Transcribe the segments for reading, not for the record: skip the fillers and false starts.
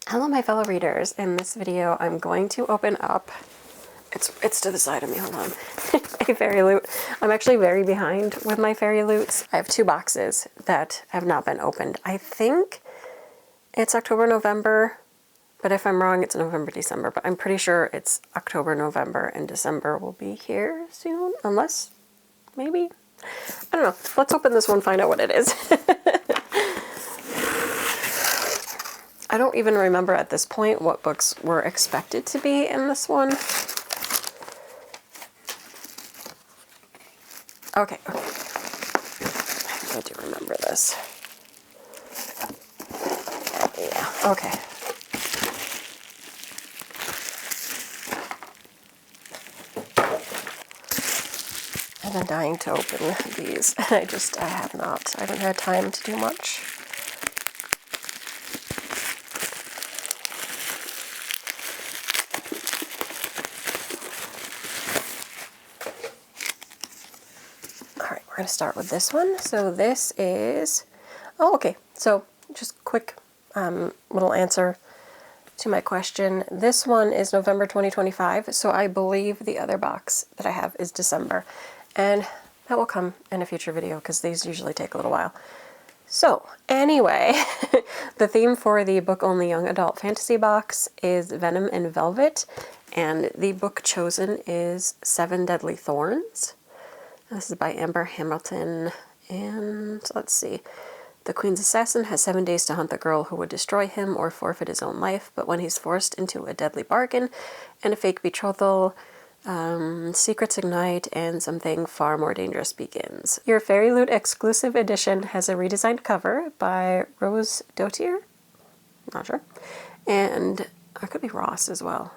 Hello my fellow readers. In this video I'm going to open up, it's to the side of me, hold on, a FairyLoot. I'm actually very behind with my FairyLoots. I have 2 boxes that have not been opened. I think it's October, November, but if I'm wrong it's November, December, but I'm pretty sure it's October, November, and December will be here soon, unless, maybe? I don't know. Let's open this one, find out what it is. I don't even remember at this point what books were expected to be in this one. Okay. I think I do remember this. Yeah, okay. I've been dying to open these. I have not. I haven't had time to do much. We're going to start with this one. So this is, oh, okay. So just quick little answer to my question. This one is November 2025. So I believe the other box that I have is December. And that will come in a future video because these usually take a little while. So anyway, the theme for the book only young adult fantasy box is Venom and Velvet. And the book chosen is 7 Deadly Thorns. This is by Amber Hamilton, and let's see. The Queen's assassin has 7 days to hunt the girl who would destroy him or forfeit his own life, but when he's forced into a deadly bargain and a fake betrothal, secrets ignite and something far more dangerous begins. Your FairyLoot exclusive edition has a redesigned cover by Rose Dotier? Not sure. And it could be Ross as well.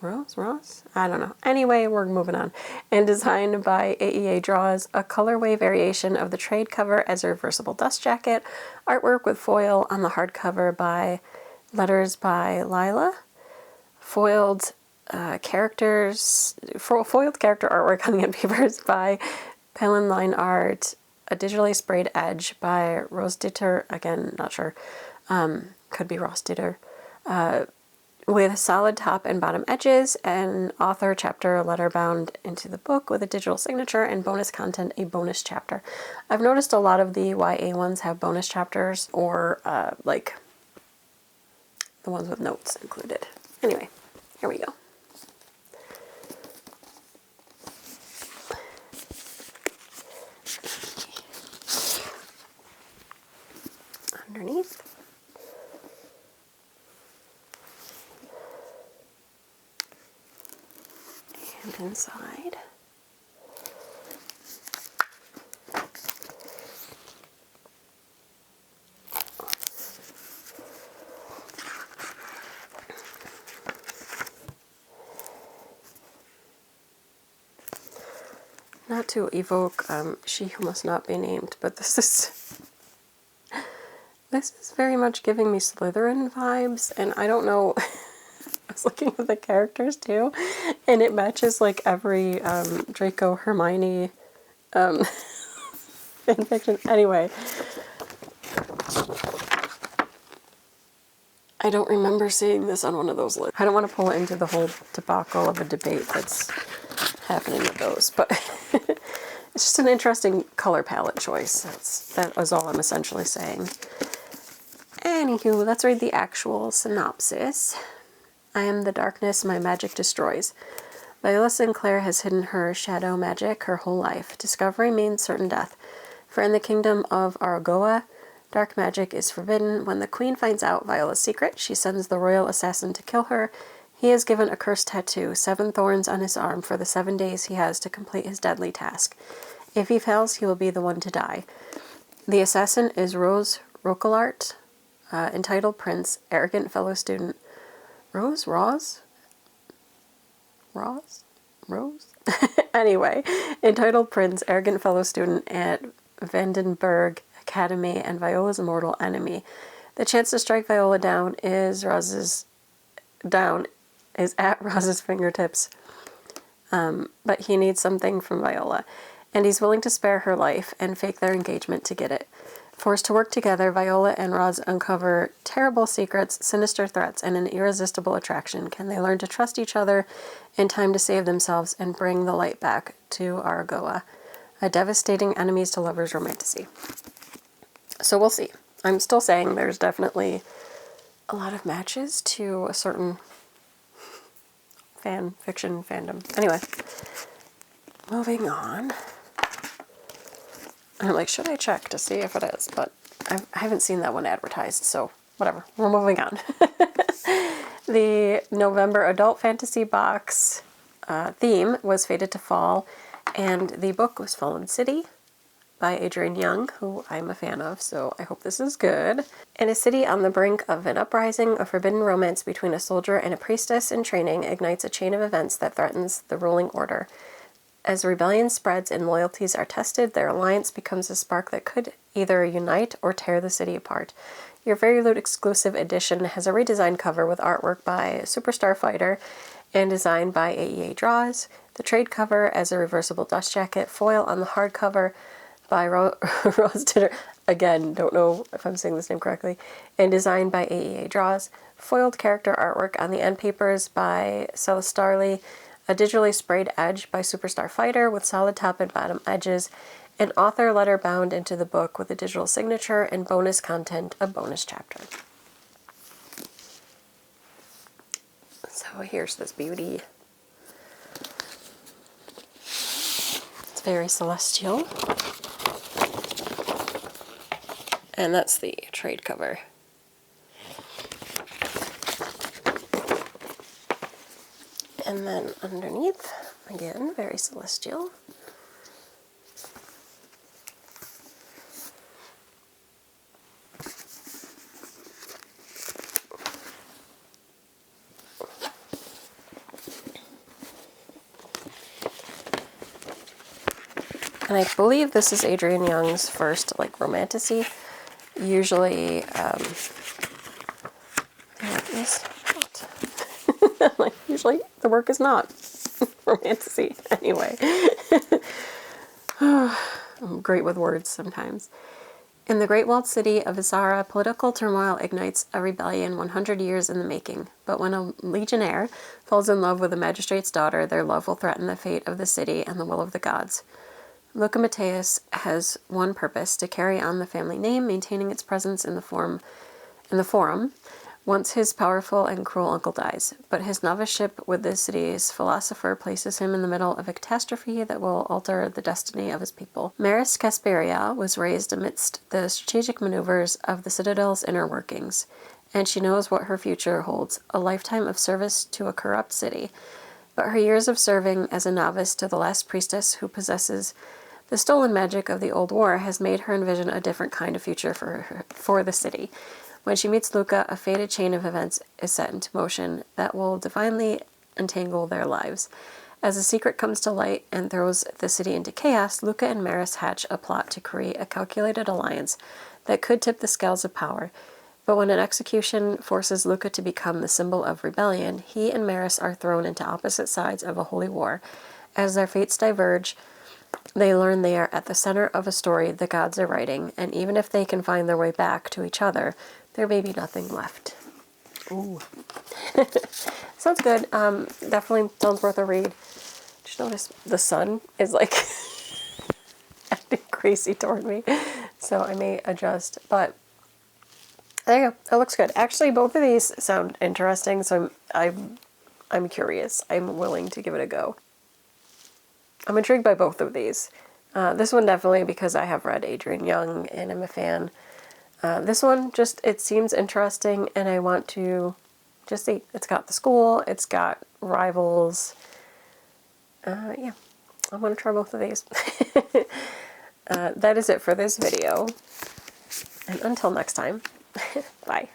Ross? I don't know. Anyway, we're moving on. And designed by AEA Draws, a colorway variation of the trade cover as a reversible dust jacket. Artwork with foil on the hardcover by Letters by Lila. Foiled character artwork on the end papers by Palin Line Art. A digitally sprayed edge by Rose Ditter. Again, not sure. Could be Ross Ditter. With solid top and bottom edges, an author chapter letter bound into the book with a digital signature, and bonus content, a bonus chapter. I've noticed a lot of the YA ones have bonus chapters, or like the ones with notes included. Anyway, here we go. Underneath. Inside. Not to evoke She Who Must Not Be Named, but this is very much giving me Slytherin vibes, and I don't know. I was looking at the characters too, and it matches like every Draco Hermione fanfiction. Anyway, I don't remember seeing this on one of those lists. I don't want to pull it into the whole debacle of a debate that's happening with those, but it's just an interesting color palette choice. That was all I'm essentially saying. Anywho, let's read the actual synopsis. I am the darkness my magic destroys. Viola Sinclair has hidden her shadow magic her whole life. Discovery means certain death. For in the kingdom of Aragoa, dark magic is forbidden. When the queen finds out Viola's secret, she sends the royal assassin to kill her. He is given a cursed tattoo, 7 thorns on his arm for the 7 days he has to complete his deadly task. If he fails, he will be the one to die. The assassin is Rose Roquelart, entitled Prince, arrogant fellow student. Rose? Anyway, entitled Prince, arrogant fellow student at Vandenberg Academy and Viola's mortal enemy. The chance to strike Viola down is at Roz's fingertips, but he needs something from Viola, and he's willing to spare her life and fake their engagement to get it. Forced to work together, Viola and Roz uncover terrible secrets, sinister threats, and an irresistible attraction. Can they learn to trust each other in time to save themselves and bring the light back to Argoa? A devastating enemies to lovers romantasy. So we'll see. I'm still saying there's definitely a lot of matches to a certain fan fiction fandom. Anyway, moving on. I'm like, should I check to see if it is? But I haven't seen that one advertised, so whatever. We're moving on. The November adult fantasy box theme was Fated to Fall, and the book was Fallen City by Adrienne Young, who I'm a fan of, so I hope this is good. In a city on the brink of an uprising, a forbidden romance between a soldier and a priestess in training ignites a chain of events that threatens the ruling order. As rebellion spreads and loyalties are tested, their alliance becomes a spark that could either unite or tear the city apart. Your FairyLoot exclusive edition has a redesigned cover with artwork by Superstar Fighter and designed by AEA Draws. The trade cover as a reversible dust jacket, foil on the hardcover by Rose Titter, again, don't know if I'm saying this name correctly, and designed by AEA Draws. Foiled character artwork on the end papers by Celestarly. A digitally sprayed edge by Superstar Fighter with solid top and bottom edges, an author letter bound into the book with a digital signature, and bonus content, a bonus chapter. So here's this beauty. It's very celestial. And that's the trade cover. And then underneath, again, very celestial. And I believe this is Adrienne Young's first, romantasy. Usually, usually the work is not romantasy. Anyway. I'm great with words sometimes. In the great walled city of Isara, political turmoil ignites a rebellion 100 years in the making. But when a legionnaire falls in love with a magistrate's daughter, their love will threaten the fate of the city and the will of the gods. Luca Mateus has one purpose: to carry on the family name, maintaining its presence in the forum once his powerful and cruel uncle dies. But his noviceship with the city's philosopher places him in the middle of a catastrophe that will alter the destiny of his people. Maris Casperia was raised amidst the strategic maneuvers of the Citadel's inner workings, and she knows what her future holds: a lifetime of service to a corrupt city. But her years of serving as a novice to the last priestess who possesses the stolen magic of the old war has made her envision a different kind of future for the city. When she meets Luca, a fated chain of events is set into motion that will divinely entangle their lives. As a secret comes to light and throws the city into chaos, Luca and Maris hatch a plot to create a calculated alliance that could tip the scales of power. But when an execution forces Luca to become the symbol of rebellion, he and Maris are thrown into opposite sides of a holy war. As their fates diverge, they learn they are at the center of a story the gods are writing, and even if they can find their way back to each other, there may be nothing left. Ooh. Sounds good. Definitely sounds worth a read. Just notice the sun is acting crazy toward me, so I may adjust. But there you go. It looks good. Actually, both of these sound interesting, so I'm curious. I'm willing to give it a go. I'm intrigued by both of these. This one definitely because I have read Adrienne Young and I'm a fan. This one it seems interesting and I want to just see. It's got the school, it's got rivals. Yeah, I want to try both of these. That is it for this video. And until next time, bye.